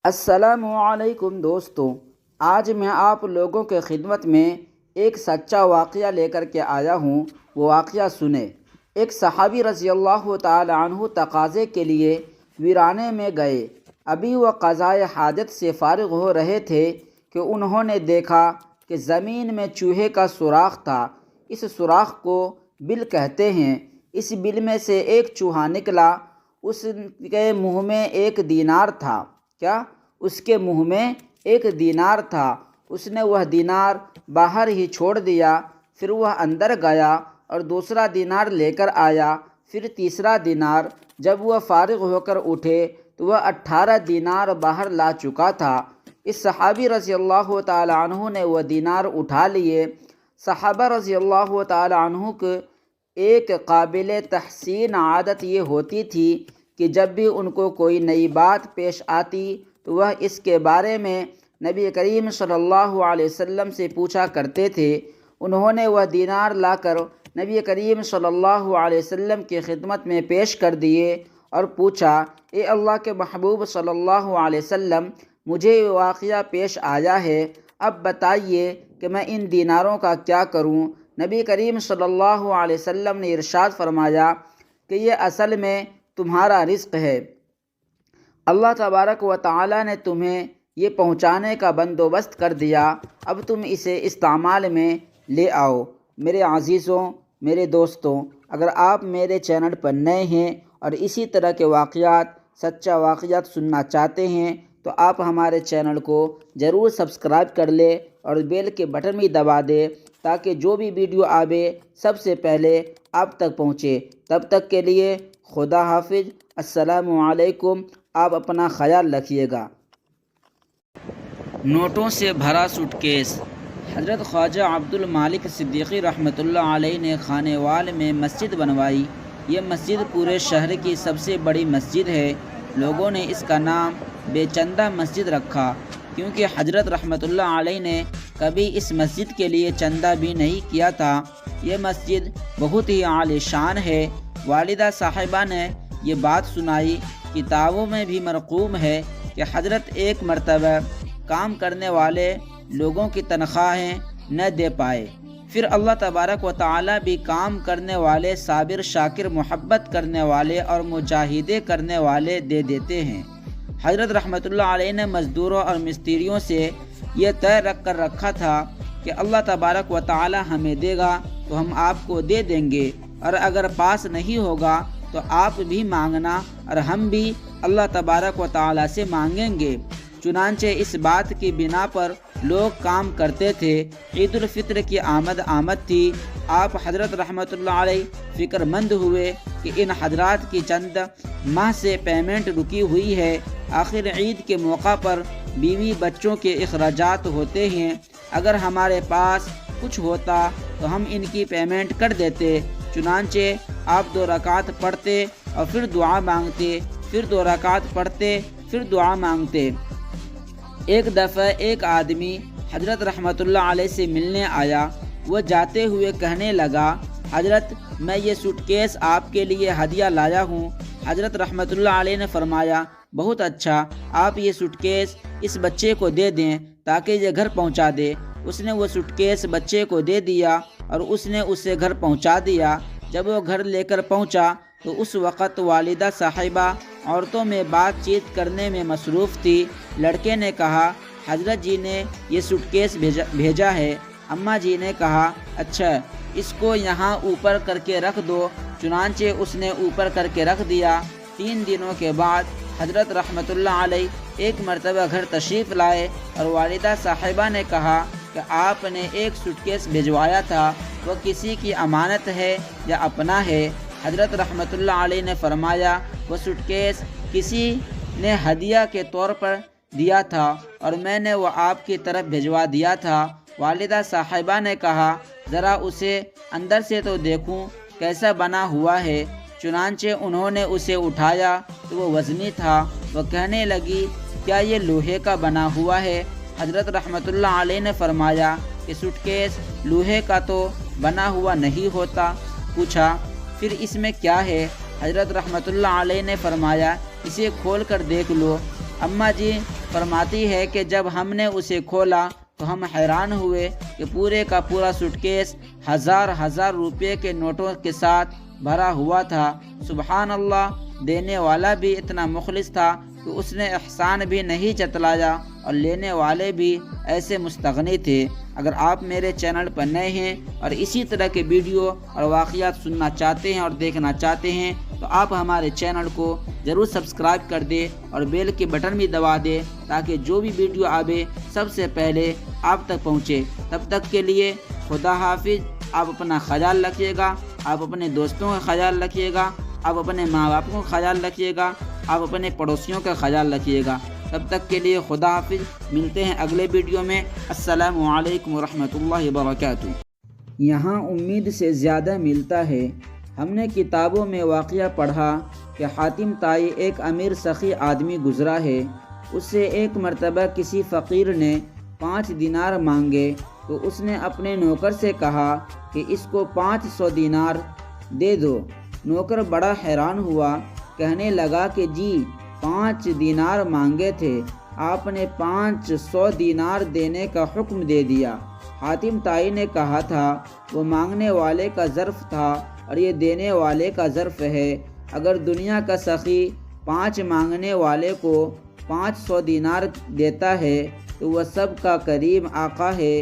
السلام علیکم دوستو، آج میں آپ لوگوں کے خدمت میں ایک سچا واقعہ لے کر کے آیا ہوں۔ وہ واقعہ سنیں۔ ایک صحابی رضی اللہ تعالی عنہ تقاضے کے لیے ویرانے میں گئے۔ ابھی وہ قضائے حاجت سے فارغ ہو رہے تھے کہ انہوں نے دیکھا کہ زمین میں چوہے کا سوراخ تھا۔ اس سوراخ کو بل کہتے ہیں۔ اس بل میں سے ایک چوہا نکلا۔ اس کے منہ میں ایک دینار تھا۔ اس کے منہ میں ایک دینار تھا۔ اس نے وہ دینار باہر ہی چھوڑ دیا۔ پھر وہ اندر گیا اور دوسرا دینار لے کر آیا، پھر تیسرا دینار۔ جب وہ فارغ ہو کر اٹھے تو وہ 18 دینار باہر لا چکا تھا۔ اس صحابی رضی اللہ تعالی عنہ نے وہ دینار اٹھا لیے۔ صحابہ رضی اللہ تعالی عنہ کو ایک قابل تحسین عادت یہ ہوتی تھی کہ جب بھی ان کو کوئی نئی بات پیش آتی تو وہ اس کے بارے میں نبی کریم صلی اللہ علیہ وسلم سے پوچھا کرتے تھے۔ انہوں نے وہ دینار لا کر نبی کریم صلی اللہ علیہ وسلم کی خدمت میں پیش کر دیے اور پوچھا، اے اللہ کے محبوب صلی اللہ علیہ وسلم، مجھے یہ واقعہ پیش آیا ہے، اب بتائیے کہ میں ان دیناروں کا کیا کروں؟ نبی کریم صلی اللہ علیہ وسلم نے ارشاد فرمایا کہ یہ اصل میں تمہارا رزق ہے۔ اللہ تبارک و تعالی نے تمہیں یہ پہنچانے کا بندوبست کر دیا، اب تم اسے استعمال میں لے آؤ۔ میرے عزیزوں، میرے دوستوں، اگر آپ میرے چینل پر نئے ہیں اور اسی طرح کے واقعات، سچا واقعات سننا چاہتے ہیں تو آپ ہمارے چینل کو ضرور سبسکرائب کر لیں اور بیل کے بٹن بھی دبا دیں تاکہ جو بھی ویڈیو آوے سب سے پہلے آپ تک پہنچے۔ تب تک کے لیے خدا حافظ۔ السلام علیکم۔ آپ اپنا خیال رکھیے گا۔ نوٹوں سے بھرا سوٹ کیس۔ حضرت خواجہ عبد المالک صدیقی رحمۃ اللہ علیہ نے خانے وال میں مسجد بنوائی۔ یہ مسجد پورے شہر کی سب سے بڑی مسجد ہے۔ لوگوں نے اس کا نام بے چندہ مسجد رکھا کیونکہ حضرت رحمۃ اللہ علیہ نے کبھی اس مسجد کے لیے چندہ بھی نہیں کیا تھا۔ یہ مسجد بہت ہی عالی شان ہے۔ والدہ صاحبہ نے یہ بات سنائی، کتابوں میں بھی مرقوم ہے کہ حضرت ایک مرتبہ کام کرنے والے لوگوں کی تنخواہیں نہ دے پائے، پھر اللہ تبارک و تعالی بھی کام کرنے والے صابر، شاکر، محبت کرنے والے اور مجاہدے کرنے والے دے دیتے ہیں۔ حضرت رحمۃ اللہ علیہ نے مزدوروں اور مستریوں سے یہ طے رکھ کر رکھا تھا کہ اللہ تبارک و تعالی ہمیں دے گا تو ہم آپ کو دے دیں گے، اور اگر پاس نہیں ہوگا تو آپ بھی مانگنا اور ہم بھی اللہ تبارک و تعالی سے مانگیں گے۔ چنانچہ اس بات کی بنا پر لوگ کام کرتے تھے۔ عید الفطر کی آمد تھی۔ آپ حضرت رحمۃ اللہ علیہ فکر مند ہوئے کہ ان حضرات کی چند ماہ سے پیمنٹ رکی ہوئی ہے۔ آخر عید کے موقع پر بیوی بچوں کے اخراجات ہوتے ہیں، اگر ہمارے پاس کچھ ہوتا تو ہم ان کی پیمنٹ کر دیتے۔ چنانچہ آپ 2 رکعت پڑھتے اور پھر دعا مانگتے، پھر 2 رکعت پڑھتے، پھر دعا مانگتے۔ ایک دفعہ ایک آدمی حضرت رحمۃ اللہ علیہ سے ملنے آیا۔ وہ جاتے ہوئے کہنے لگا، حضرت میں یہ سوٹ کیس آپ کے لیے ہدیہ لایا ہوں۔ حضرت رحمۃ اللہ علیہ نے فرمایا، بہت اچھا، آپ یہ سوٹ کیس اس بچے کو دے دیں تاکہ یہ گھر پہنچا دے۔ اس نے وہ سوٹ کیس بچے کو دے دیا اور اس نے اسے گھر پہنچا دیا۔ جب وہ گھر لے کر پہنچا تو اس وقت والدہ صاحبہ عورتوں میں بات چیت کرنے میں مصروف تھی۔ لڑکے نے کہا، حضرت جی نے یہ سوٹ کیس بھیجا ہے۔ اماں جی نے کہا، اچھا اس کو یہاں اوپر کر کے رکھ دو۔ چنانچہ اس نے اوپر کر کے رکھ دیا۔ 3 دنوں کے بعد حضرت رحمۃ اللہ علیہ ایک مرتبہ گھر تشریف لائے اور والدہ صاحبہ نے کہا کہ آپ نے ایک سوٹ کیس بھیجوایا تھا، وہ کسی کی امانت ہے یا اپنا ہے؟ حضرت رحمۃ اللہ علیہ نے فرمایا، وہ سوٹ کیس کسی نے ہدیہ کے طور پر دیا تھا اور میں نے وہ آپ کی طرف بھیجوا دیا تھا۔ والدہ صاحبہ نے کہا، ذرا اسے اندر سے تو دیکھوں کیسا بنا ہوا ہے۔ چنانچہ انہوں نے اسے اٹھایا تو وہ وزنی تھا۔ وہ کہنے لگی، کیا یہ لوہے کا بنا ہوا ہے؟ حضرت رحمۃ اللہ علیہ نے فرمایا کہ سوٹ کیس لوہے کا تو بنا ہوا نہیں ہوتا۔ پوچھا، پھر اس میں کیا ہے؟ حضرت رحمۃ اللہ علیہ نے فرمایا، اسے کھول کر دیکھ لو۔ اماں جی فرماتی ہے کہ جب ہم نے اسے کھولا تو ہم حیران ہوئے کہ پورے کا پورا سوٹ کیس ہزار روپے کے نوٹوں کے ساتھ بھرا ہوا تھا۔ سبحان اللہ، دینے والا بھی اتنا مخلص تھا کہ اس نے احسان بھی نہیں جتلایا اور لینے والے بھی ایسے مستغنی تھے۔ اگر آپ میرے چینل پر نئے ہیں اور اسی طرح کے ویڈیو اور واقعات سننا چاہتے ہیں اور دیکھنا چاہتے ہیں تو آپ ہمارے چینل کو ضرور سبسکرائب کر دیں اور بیل کے بٹن بھی دبا دیں تاکہ جو بھی ویڈیو آوے سب سے پہلے آپ تک پہنچے۔ تب تک کے لیے خدا حافظ۔ آپ اپنا خیال رکھیے گا، آپ اپنے دوستوں کا خیال رکھیے گا، آپ اپنے ماں باپ کا خیال رکھیے گا، آپ اپنے پڑوسیوں کا خیال رکھیے گا۔ تب تک کے لیے خدا حافظ۔ ملتے ہیں اگلے ویڈیو میں۔ السلام علیکم ورحمۃ اللہ وبرکاتہ۔ یہاں امید سے زیادہ ملتا ہے۔ ہم نے کتابوں میں واقعہ پڑھا کہ حاتم طائی ایک امیر سخی آدمی گزرا ہے۔ اس سے ایک مرتبہ کسی فقیر نے 5 دینار مانگے تو اس نے اپنے نوکر سے کہا کہ اس کو 500 دینار دے دو۔ نوکر بڑا حیران ہوا، کہنے لگا کہ جی 5 دینار مانگے تھے، آپ نے 500 دینار دینے کا حکم دے دیا۔ حاتم طائی نے کہا تھا وہ مانگنے والے کا ظرف تھا اور یہ دینے والے کا ظرف ہے۔ اگر دنیا کا سخی 5 مانگنے والے کو 500 دینار دیتا ہے تو وہ سب کا کریم آقا ہے۔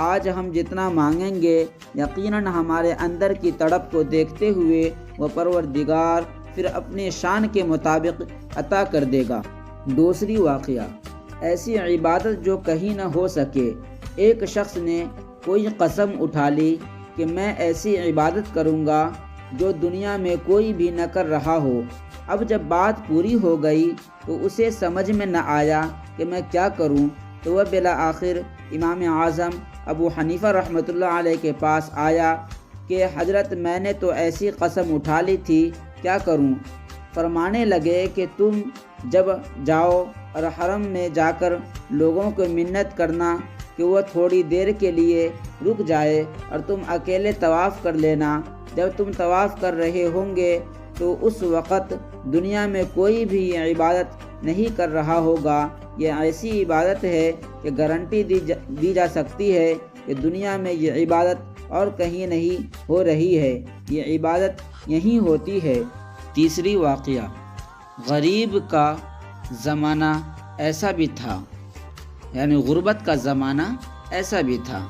آج ہم جتنا مانگیں گے یقیناً ہمارے اندر کی تڑپ کو دیکھتے ہوئے وہ پروردگار پھر اپنے شان کے مطابق عطا کر دے گا۔ دوسری واقعہ، ایسی عبادت جو کہیں نہ ہو سکے۔ ایک شخص نے کوئی قسم اٹھا لی کہ میں ایسی عبادت کروں گا جو دنیا میں کوئی بھی نہ کر رہا ہو۔ اب جب بات پوری ہو گئی تو اسے سمجھ میں نہ آیا کہ میں کیا کروں، تو وہ بالآخر امام اعظم ابو حنیفہ رحمۃ اللہ علیہ کے پاس آیا کہ حضرت میں نے تو ایسی قسم اٹھا لی تھی، کیا کروں؟ فرمانے لگے کہ تم جب جاؤ اور حرم میں جا کر لوگوں کو منت کرنا کہ وہ تھوڑی دیر کے لیے رک جائے اور تم اکیلے طواف کر لینا۔ جب تم طواف کر رہے ہوں گے تو اس وقت دنیا میں کوئی بھی یہ عبادت نہیں کر رہا ہوگا۔ یہ ایسی عبادت ہے کہ گارنٹی دی جا سکتی ہے کہ دنیا میں یہ عبادت اور کہیں نہیں ہو رہی ہے، یہ عبادت یہیں ہوتی ہے۔ تیسری واقعہ، غریب کا زمانہ ایسا بھی تھا، یعنی غربت کا زمانہ ایسا بھی تھا۔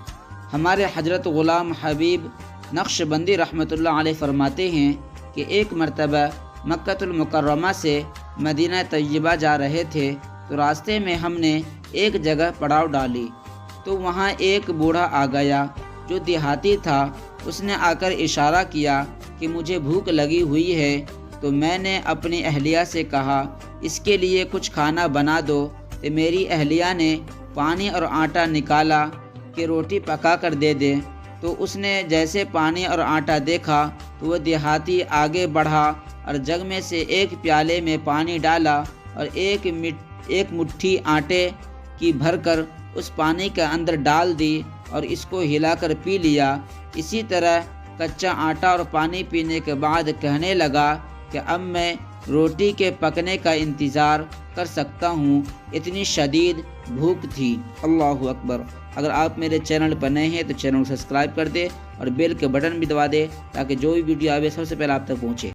ہمارے حضرت غلام حبیب نقشبندی رحمۃ اللہ علیہ فرماتے ہیں کہ ایک مرتبہ مکۃ المکرمہ سے مدینہ طیبہ جا رہے تھے تو راستے میں ہم نے ایک جگہ پڑاؤ ڈالی تو وہاں ایک بوڑھا آ گیا جو دیہاتی تھا۔ اس نے آ کر اشارہ کیا کہ مجھے بھوک لگی ہوئی ہے، تو میں نے اپنی اہلیہ سے کہا اس کے لیے کچھ کھانا بنا دو، تو میری اہلیہ نے پانی اور آٹا نکالا کہ روٹی پکا کر دے دے۔ تو اس نے جیسے پانی اور آٹا دیکھا تو وہ دیہاتی آگے بڑھا اور جگ میں سے ایک پیالے میں پانی ڈالا اور ایک مٹھی آٹے کی بھر کر اس پانی کے اندر ڈال دی اور اس کو ہلا کر پی لیا۔ اسی طرح کچا آٹا اور پانی پینے کے بعد کہنے لگا کہ اب میں روٹی کے پکنے کا انتظار کر سکتا ہوں، اتنی شدید بھوک تھی۔ اللہ اکبر۔ اگر آپ میرے چینل پر نئے ہیں تو چینل کو سبسکرائب کر دیں اور بیل کے بٹن بھی دبا دیں تاکہ جو بھی ویڈیو آوے سب سے پہلے آپ تک پہنچے۔